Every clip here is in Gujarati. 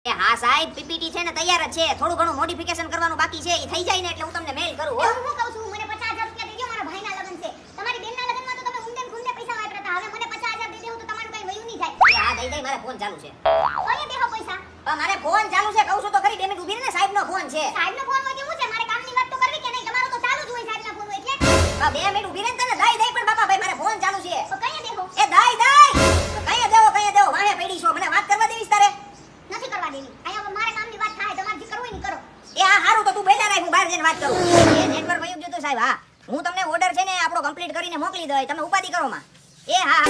એ હા સાહેબ પીપીટી છે ને તૈયાર જ છે, થોડું ઘણું મોડિફિકેશન કરવાનું બાકી છે. એ થઈ જાય ને એટલે હું તમને મેલ કરું. હું શું કહું છું, મને 50,000 રૂપિયા દઈ દો, મારા ભાઈના લગ્ન છે. તમારી બેનના લગ્નમાં તો તમે ઊંડે ખૂંદે પૈસા વાપરતા, હવે મને 50,000 દઈ દેવું તો તમારું કઈ વયું નહીં જાય. એ હા દઈ દઈ, મારે ફોન ચાલુ છે. કઈ દેહો પૈસા? પણ મારે ફોન ચાલુ છે, કહું છું તો ખરી. 2 મિનિટ ઊભી રહે ને, સાહેબનો ફોન છે. સાહેબનો ફોન હોય કેવું છે, મારે કામની વાત તો કરવી કે નહીં? તમારો તો ચાલુ જ હોય સાહેબના ફોન હોય એટલે. 2 મિનિટ ઊભી રહે ને, તને દઈ દઈ પણ બાપા ભાઈ મારે ફોન ચાલુ છે. તો કઈ દેહો? એ દઈ દઈ, કઈ દેવો વાહે પડી છો. મને વાત કરવા દેવીશ તારે? નથી કરવા દેવી. અહીંયા મારે કામની વાત થાય, તમારે જે કરવું હોય ને કરો. એ હા હારું, તો તું બેઠા રાખ, હું બહાર જઈને વાત કરું. એ નેટવર્ક વયું ગયું તો સાહેબ. હા હું તમને ઓર્ડર છે ને આપણો કમ્પ્લીટ કરીને મોકલી દઉં, તમે ઉપાધિ કરો માં. એ હા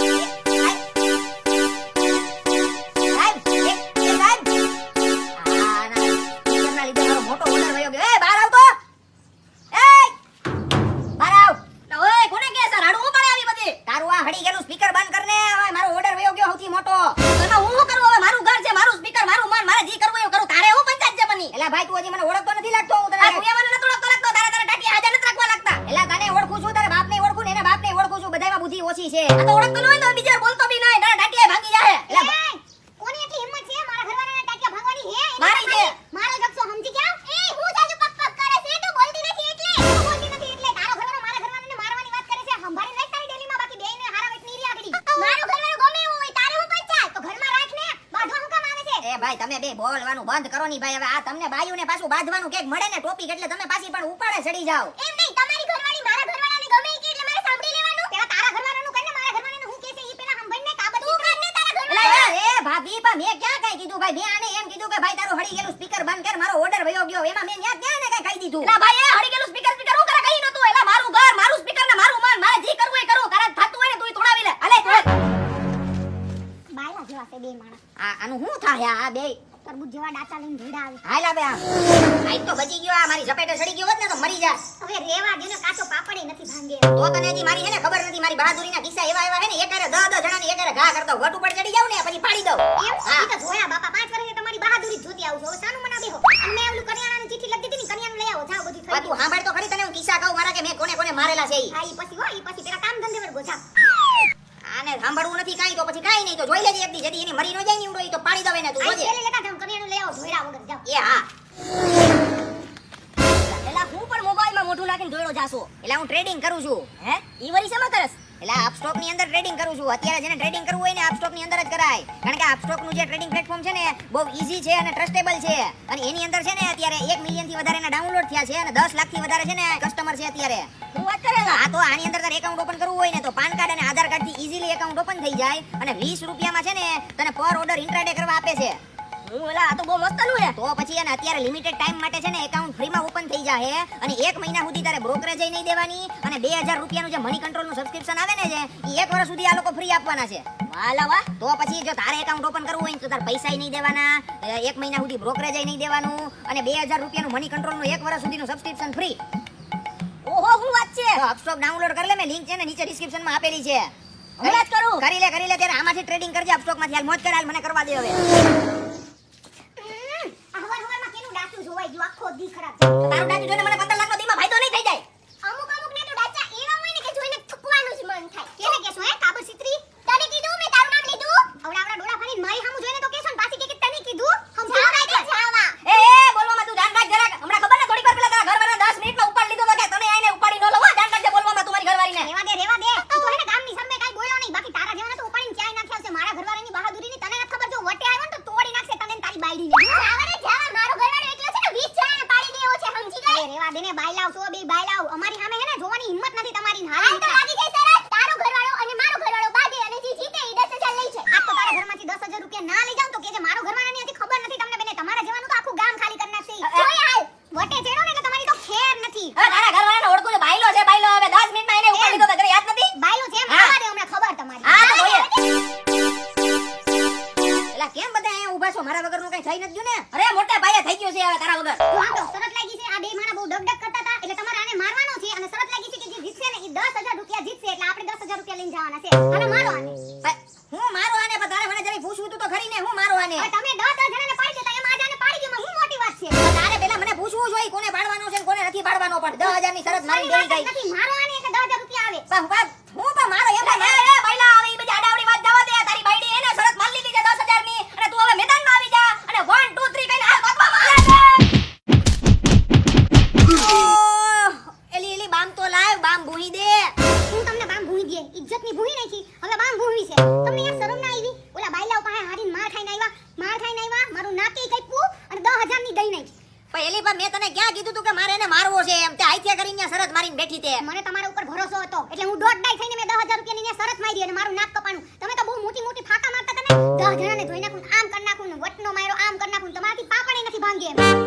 સાહેબ ના લીધે મારો મોટો ઓર્ડર વયો ગયો. એ બહાર આવ તો, એ બહાર આવ. ઓય કોને કે સર હાડું પડે આવી બધી? તારું આ હડી ગયેલું સ્પીકર બંધ કર ને. હવે મારો ઓર્ડર વયો ગયો સૌથી મોટો. તો હું શું કરું હવે? મારું ઘર છે, મારું સ્પીકર, મારું મન, મારે જે કરવું એવું કરું. તારે હું પંચાયત છે બની? એલા ભાઈ તું હજી મને ઓળખતો નથી લાગતો. હું તને મને નથી ઓળખતો લાગતો. તારે ટાટિયા હાજર નથી રાખવા લાગતા. એલા તને ઓળખું છું, તારા બાપને ઓળખું ને એના બાપને ઓળખું છું. બધાયમાં બુદ્ધિ ઓછી છે. આ તો ઓળખતો ન હોય તો બીજા બોલતો બી નહીં, તારા ટાટિયા ભાંગી જાય. એલા કોની એટલી હિંમત છે મારા ઘરવાળાના ટાટિયા ભાંગવાની? હે મારી છે. મારો જક્ષો સમજી ગયા? એ હું જાજુ પક પક કરે છે, તું બોલતી નથી એટલે. તું બોલતી નથી એટલે તારો ઘરવાળો મારા ઘરવાળાને મારવાની વાત કરે છે. સંભાળી રાખ તારી ડેલીમાં, બાકી બેયને હારા વેટ ની રહ્યા કરી. મારો ઘરવાળો ગમે એવો હોય, તારે હું પંચાયત? તો ઘરમાં રાખ ને, બાંધવા હું કામ આવે છે? એ ભાઈ તમે બે બોલવાનું બંધ કરો ની ભાઈ. હવે આ તમને બાયુને પાછું બાંધવાનું કેક મળે ને ટોપિક એટલે તમે પાછી પણ ઉપાડે ચડી જાવ. એમ નહીં, તમારી ઘરવાળી મારા ઘરવાળાને ગમે ઈ કે એટલે મારે સાંભળી લેવાનું. પેલા તારા ઘરવાળાનું કરીને મારા ઘરવાળાને હું કે છે ઈ પેલા સાંભળને. કા બધું કર ને તારા ઘરવાળા. એ ભાભી પણ મેં ક્યાં કઈ કીધું ભાઈ? મેં આને એમ કીધું કે ભાઈ તારું હળી ગયેલું સ્પીકર બંધ કર, મારો ઓર્ડર વયો ગયો. એમાં મેં ક્યાં ને કઈ કહી દીધું? એલા ભાઈ એ હળી ગયેલું સ્પીકર હું કરે કઈ નતું. એલા મારું ઘર, મારું સ્પીકર ને મારું મન, મારે જે કરવું એ કરું. તારા થાતું હોય ને તું તોડાવી લે. હાલે બાયલા જેવા છે બે માણસ. આનું શું થાય આ બે? તરબૂચ જેવા ડાચા લઈને ભેડા આવે. હાલા બે આઈ તો બચી ગયો. આ મારી ઝપેટે ચડી ગયો હોત ને તો મરી જાત. હવે રેવા દે ને, કાચો પાપડે નથી ભાંગે. તો તને હજી મારી હે ને ખબર નથી. મારી બહાદુરીના કિસ્સા એવા હે ને, એકારે 10 જણાની એકારે ઘા કરતો વટ ઉપર ચડી જાવ ને પછી પાડી દઉં. એમ ઈ તો જોયા બાપા, 5 વર્ષે તમારી બહાદુરી જ જોતી આવું છો. હવે સાનું મના બેહો. અને મેં ઓલું કરિયાણાની ચિઠ્ઠી લખી દીધી ને, કરિયાણું લઈ આવો, જાઓ બધું થઈ તું ગયું. સાંભળ તો ખરી, તને હું કિસ્સા કહું મારા કે મેં કોને કોને મારેલા છે ઈ. હા ઈ પછી હો, ઈ પછી પેલા કામ ધંધે વળગો જા. આને સાંભળવું નથી કાઈ તો પછી કાઈ નહીં. તો જોઈ લેજે એક દી જેથી એની મરી ન જાય ને ઉડો ઈ તો પાડી દવે ને તું આઈ જોજે. પેલે લેતા જાવ, કરિયાણું લઈ આવો, જોઈરા વગર જાઓ. એ હા એલા હું પણ મોબાઈલમાં મોઢું નાખીને જોયો જાસો. એલા હું ટ્રેડિંગ કરું છું. હે ઈ વરી શેમાં કરસ? એલા આપસ્ટોક ની અંદર ટ્રેડિંગ કરું છું. અત્યારે જેને ટ્રેડિંગ કરવું હોય ને આપસ્ટોક ની અંદર જ કરાય. કારણ કે આપસ્ટોક નું જે ટ્રેડિંગ પ્લેટફોર્મ છે ને બહુ ઈઝી છે અને ટ્રસ્ટેબલ છે. અને એની અંદર છે ને અત્યારે 1 મિલિયન થી વધારેના ડાઉનલોડ થયા છે અને 10 લાખ થી વધારે છે ને કસ્ટમર છે અત્યારે. હું વાત કરેલા. આ તો આની અંદર તારે એકાઉન્ટ ઓપન કરવું હોય ને તો પાન કાર્ડ અને આધાર કાર્ડ થી ઈઝીલી એકાઉન્ટ ઓપન થઈ જાય અને 20 રૂપિયામાં છે ને તને પર ઓર્ડર ઇન્ટ્રાડે કરવા આપે છે. હું એલા આ તો બહુ મસ્ત નું હે. તો પછી એને અત્યારે લિમિટેડ ટાઈમ માટે છે ને એકાઉન્ટ ફ્રીમાં ઓપન થઈ જાય અને 1 મહિના સુધી તારે બ્રોકરેજ નહીં દેવાની અને 2000 રૂપિયાનું જે મની કંટ્રોલ નું સબસ્ક્રિપ્શન આવે ને જે ઈ 1 વર્ષ સુધી આ લોકો ફ્રી આપવાના છે. વાલા વાહ. તો પછી જો તારે એકાઉન્ટ ઓપન કરવું હોય તો તારે પૈસાય નહીં દેવાના, 1 મહિના સુધી બ્રોકરેજ નહીં દેવાનું અને 2000 રૂપિયાનું મની કંટ્રોલ નું 1 વર્ષ સુધીનું સબસ્ક્રિપ્શન ફ્રી. ઓહો હું વાત છે. તો અપસ્ટોક ડાઉનલોડ કરી લે, મેં લિંક છે ને નીચે ડિસ્ક્રિપ્શન માં આપેલી છે. હવે જ કરું. કરી લે ત્યારે આમાંથી ટ્રેડિંગ કરજે અપસ્ટોક માંથી. હાલ મોજ કર, હાલ મને કરવા દે હવે. હવાર હવારમાં કેનું ડાચું જોવાય ગયું, આખો દી ખરાબ છે. તારું ડાચું જોઈને મને 15 લાખનો દીમાં ફાયદો નહીં થઈ જાય. અમુક ને તો ડાચા એવા હોય ને કે જોઈને થૂકવાનું જ મન થાય. કેને કેસો હે કાબર સિત્રી? તને કીધું મેં તારું નામ લીધું? આવડા ડોળા ફરીને મારી સામું જોઈને તો કેસો ને પાછી કે તને કીધું? સમજાવ કાઢે જાવા. એ બોલવામાં તું ધ્યાન રાખ જરાક. હમણાં ખબર ને થોડીક વાર પહેલા તારા ઘરવાળાને 10 મિનિટમાં ઉપાડી લીધો તો કે તને આઈને ઉપાડી ન લો. ધ્યાન રાખજે બોલવામાં તું મારી ઘરવાળીને. રેવા દે. તું તો હે ને ગામની સામે કાઈ બોલ્યો નહીં, બાકી તારા જેવાને તો ઉપાડીને ક્યાંય નાખ્યા છે. મારા ઘરવાળાની બહાદુરીની તને નથી ખબર. જો વટે આવ્યો ને તો તોડી નાખશે તને ને તારી બાયડીને. આવડે જાવા, મારો ઘરવાળો એકલો છે ને 20 જણાને પાડી દેવો છે, સમજી ગઈ? રેવા દે ને, બાયલાવ છો બે બાયલાવ. અમારી સામે હે ને જોવાની હિંમત નથી તમારી. હાલ તો લાગી જાય સરસ. તારો ઘરવાળો અને મારો ઘરવાળો બાદે અને જે જીતે ઈ 10,000 લઈ છે. આ તો તારા ઘરમાંથી 10,000 રૂપિયા ના લઈ જાવ તો કેજે મારો ઘરવાળાની હજી ખબર નથી તમને બેને. તમારા જેવાનું તો આખું ગામ ખાલી કરી નાખશે. જોઈ હાલ વટે ચેડો ને એટલે તમારી તો ખેર નથી. હવે તારા ઘરવાળાને ઓળખું છે, બાયલો છે બાયલો. હવે 10 મિનિટમાં એને ઉપાડી લીધો તો તને યાદ નથી? બાયલો છે એમ હા. આવવા દે, હમણાં ખબર તમારી. હા તો જોઈએ. એલા કેમ બધા અહીંયા ઊભા છો? મારા વગરનું કઈ થઈ નથી ગયું ને? અરે મોટા પાયે થઈ ગયું છે હવે તારા વગર. તો આ તો શરત લાગી છે. આ બે માણા બહુ ડગડગ કરતા હતા એટલે તમારે આને મારવાનો છે અને શરત લાગી છે કે જે જીતશે ને ઈ 10,000 રૂપિયા જીતશે એટલે આપણે 10,000 રૂપિયા લઈને જવાના છે. અને મારો આને. હું મારો આને પણ તારે મને જરી પૂછવું તું તો ખરી ને. હું મારો આને. હવે તમે 10 જણાને પાડી દેતા એમ આજાને પાડી દો, હું મોટી વાત છે. પણ તારે પેલા મને પૂછવું જોઈએ કોને પાડવાનો છે ને કોને નથી પાડવાનો. પણ 10,000 ની શરત મારી દેવી ગઈ. નથી મારો આને એટલે 10,000 રૂપિયા આવે. હું પણ મારો એમ એ બાયલા આવે ઈ બધી આડાવડી વાત જવા દે. તારી બાયડી એને શરત મારી લીધી છે 10,000 ની અને તું હવે મેદાનમાં આવી જા અને 1 2 તને ક્યાં કીધું તું કે મારે એને મારવો છે એમ? તે હાથિયા કરીને ત્યાં શરત મારીને બેઠી તે. મને તમારા ઉપર ભરોસો હતો એટલે હું દોઢ ડાઈ થઈને મેં 10,000 રૂપિયાની ને શરત મારી અને મારું નાક કપાણું. તમે તો બહુ મોટી મોટી ફાકા મારતા હતા ને, 10 જણાને ધોઈ નાખું, આમ કરી નાખું, વટનો માર્યો, આમ કરી નાખું, તમારાથી પાપણે નથી ભાંગે એમ.